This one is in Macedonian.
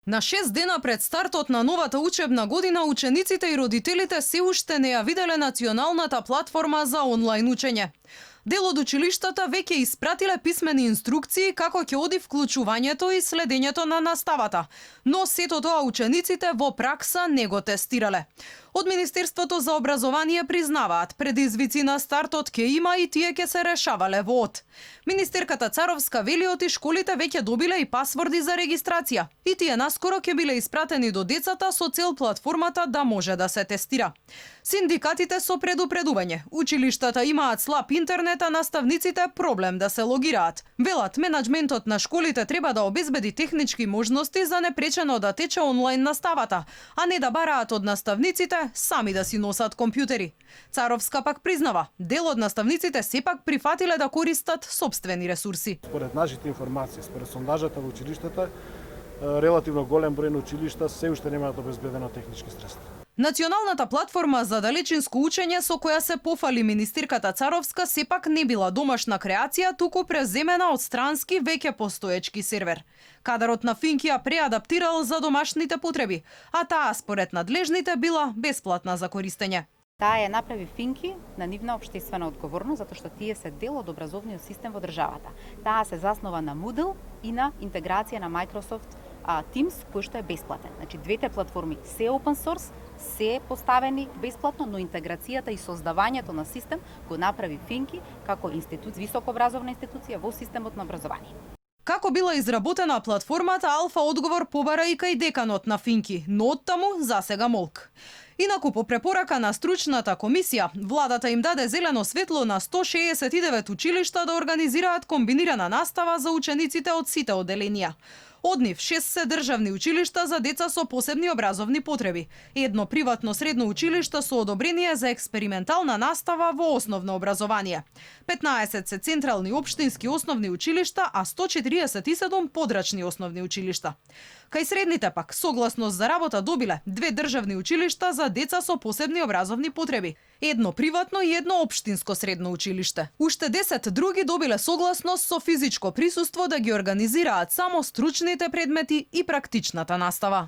На 6 дена пред стартот на новата учебна година, учениците и родителите се уште не ја виделе националната платформа за онлайн учење. Дел од училиштата веќе испратиле писмени инструкции како ќе оди вклучувањето и следењето на наставата, но сето тоа учениците во пракса не го тестирале. Од Министерството за образование признаваат, предизвици на стартот ќе има и тие ќе се решавале во ОД. Министерката Царовска вели оти школите веќе добиле и пасворди за регистрација, и тие наскоро ќе биле испратени до децата со цел платформата да може да се тестира. Синдикатите со предупредување, училиштата имаат слаб интернет, а наставниците проблем да се логираат. Велат, менаџментот на школите треба да обезбеди технички можности за непречено да тече онлайн наставата, а не да бараат од наставниците сами да си носат компјутери. Царовска пак признава, дел од наставниците сепак прифатиле да користат собствени ресурси. Според нашите информации, според сондажата во училиштата, релативно голем број на училишта се уште немаат обезбедено технички средства. Националната платформа за далечинско учење со која се пофали министерката Царовска сепак не била домашна креација, туку преземена од странски веќе постоечки сервер. Кадарот на Финки ја преадаптирал за домашните потреби, а таа според надлежните била бесплатна за користење. Таа ја направи Финки на нивна општествена одговорност, затоа што тие се дел од образовниот систем во државата. Таа се заснова на Moodle и на интеграција на Microsoft Teams, кој што е бесплатен. Значи, двете платформи се open source, се поставени бесплатно, но интеграцијата и создавањето на систем го направи Финки како високообразовна институција во системот на образование. Како била изработена платформата, Алфа одговор побара и кај деканот на Финки, но оттаму засега молк. Инаку, по препорака на стручната комисија, владата им даде зелено светло на 169 училишта да организираат комбинирана настава за учениците од сите одделенија. Од нив 6 се државни училишта за деца со посебни образовни потреби, едно приватно средно училиште со одобрение за експериментална настава во основно образование. 15 се централни општински основни училишта, а 147 подрачни основни училишта. Кај средните пак, согласност за работа добиле 2 државни училишта за деца со посебни образовни потреби, едно приватно и едно општинско средно училиште. Уште 10 други добиле согласност со физичко присуство да ги организираат само стручните предмети и практичната настава.